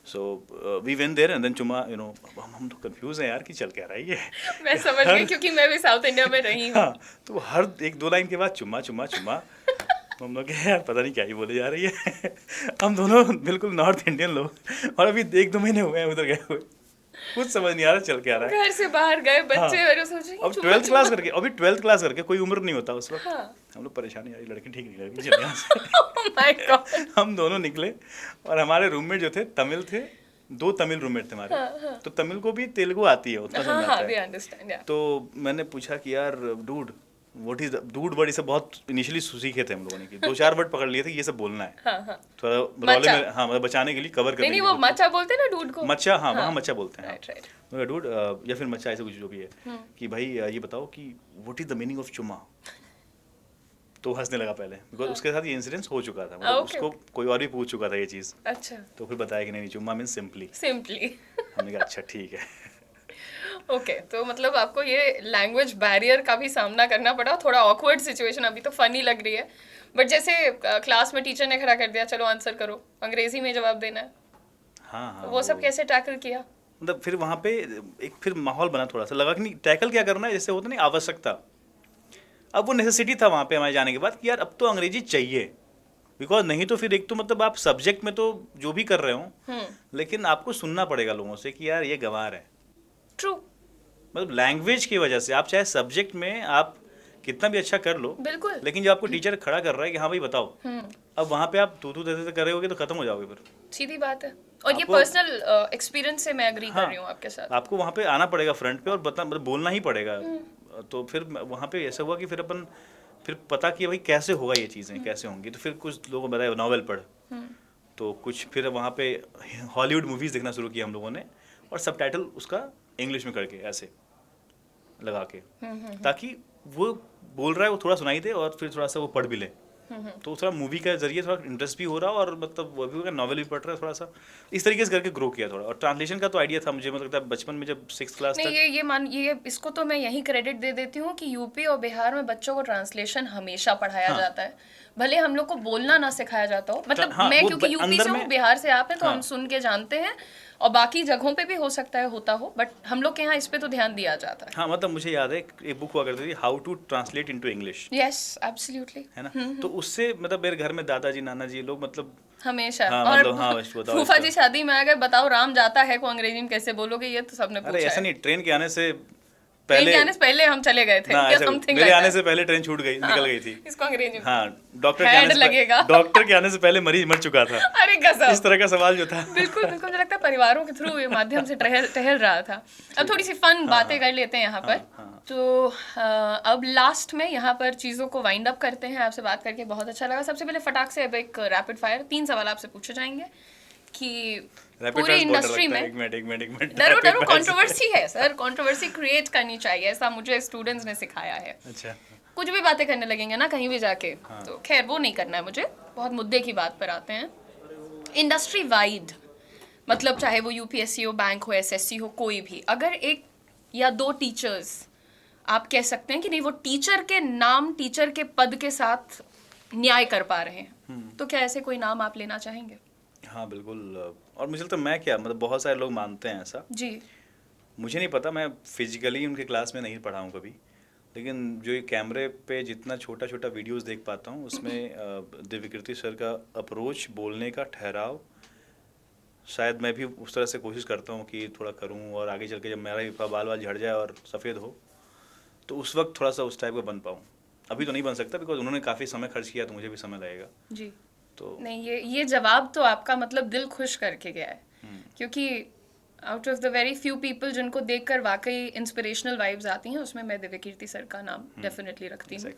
so we went there and then Chuma, you know, हम तो कंफ्यूज हैं यार कि चल क्या रहा है ये। मैं समझ गई क्योंकि मैं भी साउथ इंडिया में रही हूँ। हाँ, तो हर 1-2 लाइन के बाद चुम्मा हम लोग यार पता नहीं क्या ही बोले जा रही है। हम दोनों बिल्कुल नॉर्थ इंडियन लोग, और अभी 1-2 महीने हुए हैं उधर गए हुए, कुछ समझ नहीं आ रहा चल क्या रहा है। घर से बाहर गए बच्चे, हाँ, और सोच रहे अब 12th क्लास करके कोई उम्र नहीं होता उस वक्त। हम लोग परेशानी आई, लड़की ठीक नहीं लगी, चल यहाँ से। Oh my God। हम दोनों निकले, और हमारे रूममेट जो थे तमिल थे, 2 तमिल रूममेट थे हमारे, तो तमिल को भी तेलुगु आती है, उतना समझ आता है। तो मैंने पूछा कि यार dude what is dude word, इसे बहुत इनिशियली सीखे थे हम लोगों ने, कि 2-4 वर्ड पकड़ लिए थे, ये सब बोलना है। थोड़ा रौले में, हाँ, मतलब बचाने के लिए, कवर करने के लिए। वो मचा बोलते हैं ना डूड को। मचा, हाँ, वहाँ मचा बोलते हैं। राइट। डूड या फिर मचा, ऐसा कुछ जो भी है, कि भाई ये बताओ कि what is the meaning of चुमा। तो हंसने लगा पहले, बिकॉज उसके साथ ये इंसिडेंस हो चुका था, मतलब उसको कोई और भी पूछ चुका था ये चीज़। अच्छा। तो फिर बताया कि नहीं, चुम्मा मीन्स सिंपली। हमने कहा अच्छा ठीक है। ओके, तो मतलब आपको ये लैंग्वेज बैरियर का भी सामना करना पड़ा, थोड़ा ऑकवर्ड सिचुएशन, अभी तो फनी लग रही है, बट जैसे क्लास में टीचर ने खड़ा कर दिया, चलो आंसर करो, अंग्रेजी में जवाब देना है। हाँ, वो सब कैसे टैकल किया? मतलब फिर वहाँ पे एक फिर माहौल बना, थोड़ा सा लगा कि नहीं टैकल क्या करना है, जैसे होता नहीं आवश्यकता, अब वो नेसेसिटी था वहाँ पे हमारे जाने के बाद कि यार अब तो अंग्रेजी चाहिए, बिकॉज नहीं तो फिर एक तो मतलब आप सब्जेक्ट में तो जो भी कर रहे हो, लेकिन आपको सुनना पड़ेगा लोगों से कि यार ये गंवार है। ट्रू। मतलब लैंग्वेज की वजह से आप चाहे सब्जेक्ट में आप कितना भी अच्छा कर लो, बिल्कुल, लेकिन जब आपको टीचर खड़ा कर रहा है कि हाँ भाई बताओ, अब वहाँ पे आप तू दे कर रहे होगे तो खत्म हो जाओगे फिर, सीधी बात है। और ये पर्सनल एक्सपीरियंस से मैं एग्री कर रही हूँ आपके साथ। आपको वहाँ पे आना पड़ेगा फ्रंट पे, और मतलब बोलना ही पड़ेगा। तो फिर वहाँ पे ऐसा हुआ कि फिर अपन फिर पता किया भाई कैसे होगा ये चीज़ें, कैसे होंगी, तो फिर कुछ लोगों ने बताया नॉवेल पढ़, तो कुछ फिर वहाँ पे हॉलीवुड मूवीज़ देखना शुरू किया हम लोगों ने, और सबटाइटल उसका इंग्लिश में करके ऐसे लगा के, ताकि वो बोल रहा है वो थोड़ा सुनाई दे और फिर थोड़ा सा वो पढ़ भी ले, तो थोड़ा मूवी का जरिए थोड़ा इंटरेस्ट भी हो रहा और मतलब वो भी नॉवल भी पढ़ रहा है थोड़ा सा, इस तरीके से करके ग्रो किया थोड़ा। और ट्रांसलेशन का तो आइडिया था मुझे, मतलब लगता है बचपन में जब 6th क्लास नहीं, तक। ये इसको तो मैं यही क्रेडिट दे देती हूँ कि यूपी और बिहार में बच्चों को ट्रांसलेशन हमेशा पढ़ाया हाँ। जाता है, भले हम लोग को बोलना ना सिखाया जाता हो। मतलब हाँ, मैं वो क्योंकि यूपी अंदर से हूँ, में। बिहार से आप हैं, तो हाँ। हम सुन के जानते हैं, और बाकी जगहों पे भी हो सकता है होता हो, बट हम लोग के यहाँ इस पे तो ध्यान दिया जाता है। हाँ, मतलब मुझे याद है एक बुक हुआ करती थी, how to translate into English, yes, absolutely. है ना। तो उससे मतलब मेरे घर में दादाजी नानाजी ये लोग मतलब हमेशा। हाँ, और मतलब हाँ, बस बताओ फूफा इसका। जी शादी में आ गए, बताओ राम जाता है को अंग्रेजी में कैसे बोलोगे, ये तो सबने अरे पूछा ऐसा है। नहीं, ट्रेन के आने से ट्रेन पहले के आने से पहले हम चले गए थे, ना, या ऐसा समथिंग मेरे लाइक आने दैट। से पहले ट्रेन छूट गई, निकल गई थी। इसको अंग्रेजी में हाँ, डॉक्टर हेड लगेगा। डॉक्टर के आने से पहले मरीज मर चुका था। अरे गजब। इस तरह का सवाल जो था। बिल्कुल बिल्कुल, मुझे लगता है परिवारों के थ्रू ये माध्यम से टहल टहल रहा था। अब थोड़ी सी फन बातें कर लेते हैं यहाँ पर। हाँ। तो अब लास्ट में यहाँ पर चीज़ों को वाइंड अप करते हैं। आपसे बात करके बहुत अच्छा लगा। सबसे पहले फटाक से अब एक रैपिड फायर 3 सवाल आपसे पूछे जाएंगे कि रैपिड पूरी फायर बहुत डर इंडस्ट्री लगता है। में एक मिनट डरो Rapid डरो fire से- कंट्रोवर्सी है सर, कंट्रोवर्सी क्रिएट करनी चाहिए, ऐसा मुझे स्टूडेंट्स ने सिखाया है। अच्छा। कुछ भी बातें करने लगेंगे ना कहीं भी जाके, तो खैर वो नहीं करना है मुझे। बहुत मुद्दे की बात पर आते हैं। इंडस्ट्री वाइड, मतलब चाहे वो यूपीएससी हो, बैंक हो, एसएससी हो, कोई भी, अगर एक या दो टीचर्स आप कह सकते हैं कि नहीं वो टीचर के नाम, टीचर के पद के साथ न्याय कर पा रहे हैं, तो क्या ऐसे कोई नाम आप लेना चाहेंगे? हाँ बिल्कुल। और मुझे लगता है मैं क्या, मतलब बहुत सारे लोग मानते हैं ऐसा, जी। मुझे नहीं पता, मैं फिजिकली उनके क्लास में नहीं पढ़ा हूँ कभी, लेकिन जो ये कैमरे पे जितना छोटा छोटा वीडियोस देख पाता हूँ उसमें दिव्यकीर्ति सर का अप्रोच, बोलने का ठहराव, शायद मैं भी उस तरह से कोशिश करता हूँ कि थोड़ा करूँ, और आगे चल के जब मेरा भी बाल बाल झड़ जाए और सफ़ेद हो तो उस वक्त थोड़ा सा उस टाइप का बन पाऊँ। अभी तो नहीं बन सकता बिकॉज उन्होंने काफ़ी समय खर्च किया, तो मुझे भी समय लगेगा। जी। तो नहीं, ये जवाब तो आपका मतलब दिल खुश करके गया है, क्योंकि out of the very few people जिनको देखकर वाकई इंस्पिरेशनल वाइब्स आती हैं, उसमें मैं दिव्यकीर्ति सर का नाम डेफिनेटली रखती हूँ।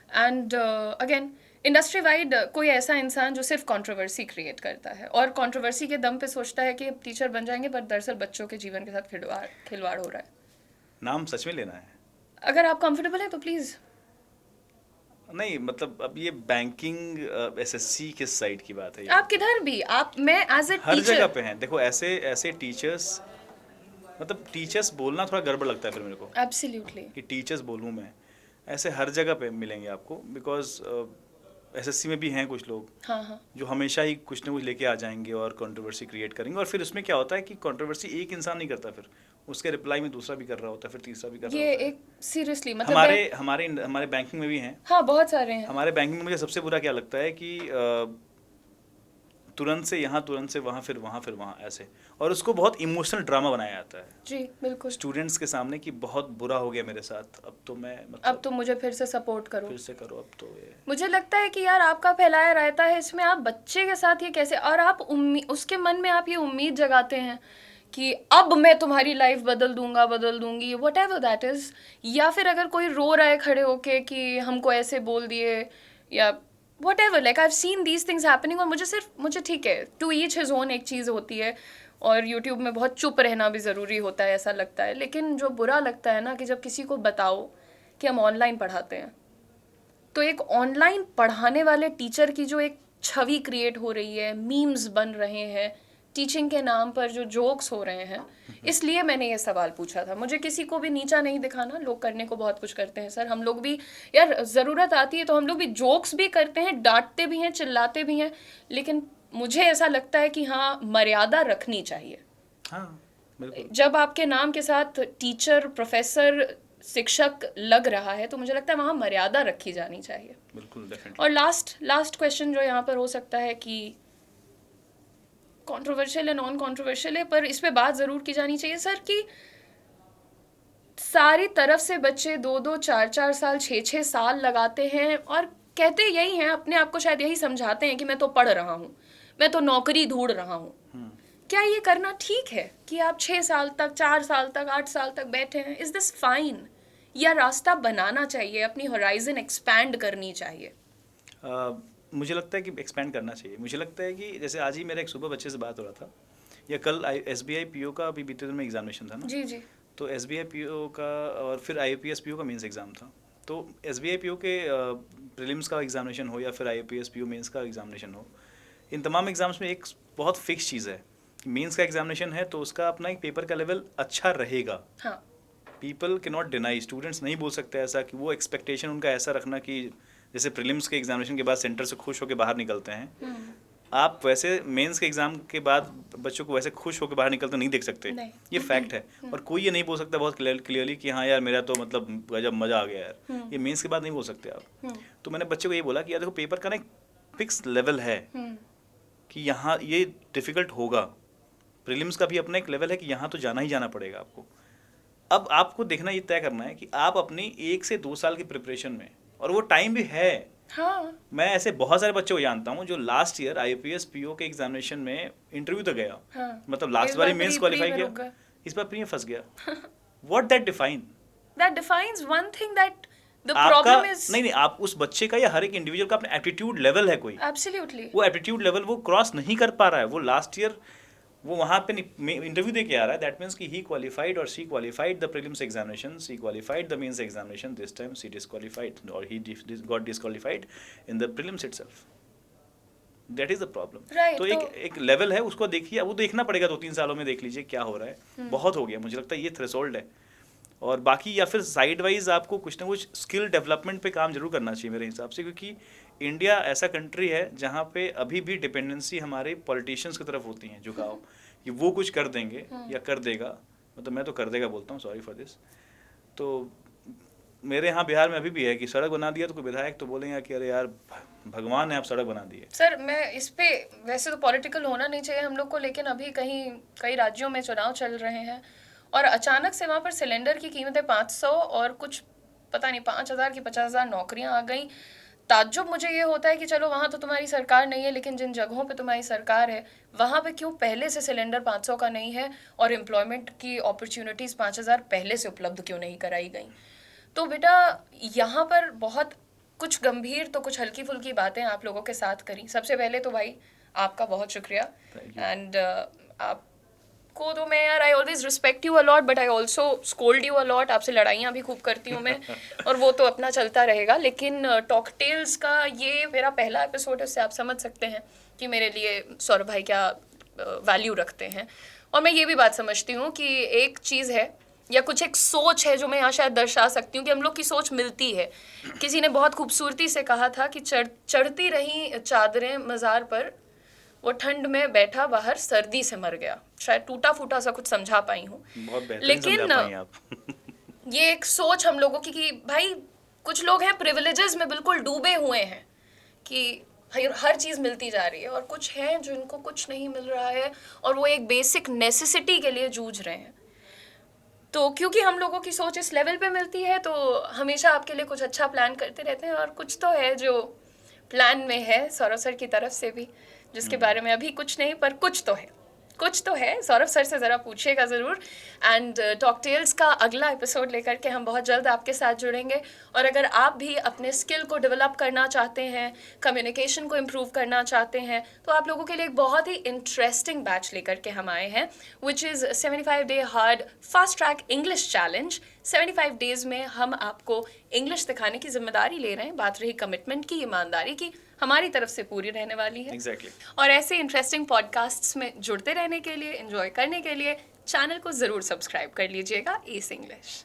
एंड अगेन, इंडस्ट्री वाइड कोई ऐसा इंसान जो सिर्फ कंट्रोवर्सी क्रिएट करता है और कंट्रोवर्सी के दम पे सोचता है कि टीचर बन जाएंगे, पर दरअसल बच्चों के जीवन के साथ खिलवाड़ हो रहा है। नाम सच में लेना है? अगर आप कंफर्टेबल हैं तो प्लीज़। नहीं, मतलब अब ये बैंकिंग एसएससी किस साइड की बात है ये? आप किधर भी, आप, मैं एज ए हर जगह टीचर। पे हैं। देखो ऐसे ऐसे टीचर्स, मतलब टीचर्स बोलना थोड़ा गड़बड़ लगता है फिर मेरे को, एब्सोल्युटली। कि टीचर्स बोलूँ मैं। ऐसे हर जगह पे मिलेंगे आपको, बिकॉज एसएससी में भी हैं कुछ लोग हाँ हाँ। जो हमेशा ही कुछ ना कुछ लेके आ जाएंगे और कंट्रोवर्सी क्रिएट करेंगे, और फिर उसमें क्या होता है कि कंट्रोवर्सी एक इंसान नहीं करता, फिर उसके रिप्लाई में दूसरा भी कर रहा होता है, फिर तीसरा भी कर रहा ये होता है। एक सीरियसली मतलब हमारे हमारे हमारे बैंकिंग में भी हैं। हाँ, बहुत सारे हैं। हमारे बैंकिंग में मुझे सबसे बुरा क्या लगता है कि तुरंत से यहाँ, तुरंत से वहाँ, फिर वहाँ, फिर वहाँ, ऐसे, और उसको बहुत इमोशनल ड्रामा बनाया जाता है जी बिल्कुल। स्टूडेंट्स के सामने कि बहुत बुरा हो गया मेरे साथ, अब तो मैं अब मतलब तो मुझे फिर से सपोर्ट करो। फिर से करो, अब तो ये। मुझे लगता है कि यार आपका फैलाया रहता है इसमें, आप बच्चे के साथ ये कैसे, और आप उसके मन में आप ये उम्मीद जगाते हैं कि अब मैं तुम्हारी लाइफ बदल दूंगा, बदल दूंगी, वट एवर दैट इज। या फिर अगर कोई रो रहा है खड़े होके कि हमको ऐसे बोल दिए, या what ever, like I have seen these things happening. और मुझे ठीक है, टू ईच हिज ओन एक चीज़ होती है, और यूट्यूब में बहुत चुप रहना भी ज़रूरी होता है, ऐसा लगता है। लेकिन जो बुरा लगता है ना, कि जब किसी को बताओ कि हम ऑनलाइन पढ़ाते हैं, तो एक ऑनलाइन पढ़ाने वाले टीचर की जो एक छवि क्रिएट हो रही है, मीम्स बन रहे हैं, टीचिंग के नाम पर जो जोक्स हो रहे हैं, इसलिए मैंने ये सवाल पूछा था। मुझे किसी को भी नीचा नहीं दिखाना, लोग करने को बहुत कुछ करते हैं सर, हम लोग भी यार, ज़रूरत आती है तो हम लोग भी जोक्स भी करते हैं, डांटते भी हैं, चिल्लाते भी हैं, लेकिन मुझे ऐसा लगता है कि हाँ, मर्यादा रखनी चाहिए। हाँ बिल्कुल। जब आपके नाम के साथ टीचर, प्रोफेसर, शिक्षक लग रहा है, तो मुझे लगता है वहाँ मर्यादा रखी जानी चाहिए। बिल्कुल, डेफिनेटली। और लास्ट क्वेश्चन जो यहाँ पर हो सकता है कि कंट्रोवर्शियल है, नॉन कंट्रोवर्शियल है, पर इस पे बात ज़रूर की जानी चाहिए सर, कि सारी तरफ से बच्चे 2-2, 4-4 साल, 6-6 साल लगाते हैं और कहते यही हैं, अपने आप को शायद यही समझाते हैं कि मैं तो पढ़ रहा हूँ, मैं तो नौकरी ढूंढ रहा हूँ। क्या ये करना ठीक है कि आप 6 साल तक, 4 साल तक, 8 साल तक बैठे हैं? इज दिस फाइन, या रास्ता बनाना चाहिए, अपनी होराइजन एक्सपैंड करनी चाहिए? मुझे लगता है कि एक्सपेंड करना चाहिए। मुझे लगता है कि जैसे आज ही मेरा एक सुबह बच्चे से बात हो रहा था, या कल SBI PO का अभी बीते दिन में एग्जामिनेशन था ना, जी जी। तो SBI PO का और फिर IAPS PO का मेंस एग्ज़ाम था। तो SBI PO के प्रीलिम्स का एग्जामिनेशन हो या फिर IAPS PO मेंस का एग्जामिनेशन हो, इन तमाम एग्जाम्स में एक बहुत फिक्स चीज़ है, मेंस का एग्जामिनेशन है तो उसका अपना एक पेपर का लेवल अच्छा रहेगा। हाँ पीपल के नॉट डिनाई, स्टूडेंट्स नहीं बोल सकते ऐसा कि वो एक्सपेक्टेशन उनका ऐसा रखना कि जैसे प्रीलिम्स के एग्जामिनेशन के बाद सेंटर से खुश होकर बाहर निकलते हैं, आप वैसे मेंस के एग्जाम के बाद बच्चों को वैसे खुश होकर बाहर निकलते नहीं देख सकते। ये फैक्ट है। और कोई ये नहीं बोल सकता बहुत क्लियरली कि हाँ यार मेरा तो मतलब गजब मजा आ गया यार, ये मेंस के बाद नहीं बोल सकते आप। तो मैंने बच्चे को ये बोला कि यार देखो पेपर का ना एक फिक्स लेवल है कि यहाँ ये डिफिकल्ट होगा, प्रीलिम्स का भी अपना एक लेवल है कि यहाँ तो जाना ही जाना पड़ेगा आपको। अब आपको देखना ये तय करना है कि आप अपनी 1 से 2 साल की प्रिपरेशन में, और वो टाइम भी है। हाँ मैं ऐसे बहुत सारे बच्चों को जानता हूँ जो लास्ट ईयर IAPS PO के एग्जामिनेशन में इंटरव्यू तक गया, हाँ। मतलब लास्ट इस बार बार मेंस प्री क्वालिफाई में किया, रुक गए। इस बार प्री में फंस गया। What that define, that defines one thing that the आपका problem is नहीं आप उस बच्चे का या हर एक इंडिविजुअल का अपना एप्टीट्यूड लेवल है, कोई absolutely वो एप्टीट्यूड लेवल वो क्रॉस नहीं कर पा रहा है। वो लास्ट ईयर वो वहाँ पे इंटरव्यू दे के आ रहा है, दैट मीन्स कि ही क्वालिफाइड और she qualified the prelims examination, she qualified the mains examination, this time she disqualified और he got disqualified in the prelims itself. That is the problem. Right, तो एक level है, उसको देखिए, वो देखना पड़ेगा 2-3 सालों में, देख लीजिए क्या हो रहा है। बहुत हो गया, मुझे लगता है ये थ्रेशोल्ड है। और बाकी या फिर साइड वाइज आपको कुछ ना कुछ स्किल डेवलपमेंट पे काम जरूर करना चाहिए मेरे हिसाब से, क्योंकि इंडिया ऐसा कंट्री है जहाँ पे अभी भी डिपेंडेंसी हमारे पॉलिटिशियंस की तरफ होती है, झुकाव कि वो कुछ कर देंगे या कर देगा, मतलब मैं तो कर देगा बोलता हूँ, सॉरी फॉर दिस। तो मेरे यहाँ बिहार में अभी भी है कि सड़क बना दिया तो कोई विधायक तो बोलेंगे कि अरे यार भगवान ने आप सड़क बना दी है। सर मैं इस पे, वैसे तो पॉलिटिकल होना नहीं चाहिए हम लोग को, लेकिन अभी कई राज्यों में चुनाव चल रहे हैं और अचानक से वहाँ पर सिलेंडर की कीमतें 500 और कुछ पता नहीं 5,000 की 50,000 नौकरियाँ आ गई। ताज्जुब मुझे ये होता है कि चलो वहाँ तो तुम्हारी सरकार नहीं है, लेकिन जिन जगहों पे तुम्हारी सरकार है वहाँ पे क्यों पहले से सिलेंडर 500 का नहीं है और एम्प्लॉयमेंट की अपॉर्चुनिटीज़ 5,000 पहले से उपलब्ध क्यों नहीं कराई गई। तो बेटा यहाँ पर बहुत कुछ गंभीर तो कुछ हल्की फुल्की बातें आप लोगों के साथ करी। सबसे पहले तो भाई आपका बहुत शुक्रिया, एंड आपको तो मैं यार I always respect you a lot but I also scold you a lot. आपसे लड़ाइयाँ भी खूब करती हूँ मैं और वो तो अपना चलता रहेगा, लेकिन टॉकटेल्स का ये मेरा पहला एपिसोड है, उससे आप समझ सकते हैं कि मेरे लिए सौरभ भाई क्या वैल्यू रखते हैं। और मैं ये भी बात समझती हूँ कि एक चीज़ है या कुछ एक सोच है जो मैं यहाँ शायद दर्शा सकती हूँ कि हम लोग की सोच मिलती है। किसी ने बहुत खूबसूरती से कहा था कि चढ़ती रही चादरें मज़ार पर, वो ठंड में बैठा बाहर सर्दी से मर गया। शायद टूटा फूटा सा कुछ समझा पाई हूँ, लेकिन ये एक सोच हम लोगों की कि भाई कुछ लोग हैं प्रिविलेजेस में बिल्कुल डूबे हुए हैं कि हर चीज़ मिलती जा रही है, और कुछ हैं जिनको कुछ नहीं मिल रहा है और वो एक बेसिक नेसेसिटी के लिए जूझ रहे हैं। तो क्योंकि हम लोगों की सोच इस लेवल पे मिलती है तो हमेशा आपके लिए कुछ अच्छा प्लान करते रहते हैं, और कुछ तो है जो प्लान में है सौरभ सर की तरफ से भी, जिसके बारे में अभी कुछ नहीं पर कुछ तो है। सौरभ सर से ज़रा पूछिएगा ज़रूर। एंड टॉकटेल्स का अगला एपिसोड लेकर के हम बहुत जल्द आपके साथ जुड़ेंगे। और अगर आप भी अपने स्किल को डेवलप करना चाहते हैं, कम्युनिकेशन को इम्प्रूव करना चाहते हैं, तो आप लोगों के लिए एक बहुत ही इंटरेस्टिंग बैच लेकर के हम आए हैं, which is 75 day hard fast track English challenge. 75 days में हम आपको इंग्लिश सिखाने की जिम्मेदारी ले रहे हैं। बात रही कमिटमेंट की, ईमानदारी की, हमारी तरफ से पूरी रहने वाली है। Exactly. और ऐसे इंटरेस्टिंग पॉडकास्ट्स में जुड़ते रहने के लिए, एंजॉय करने के लिए चैनल को ज़रूर सब्सक्राइब कर लीजिएगा एस इंग्लिश।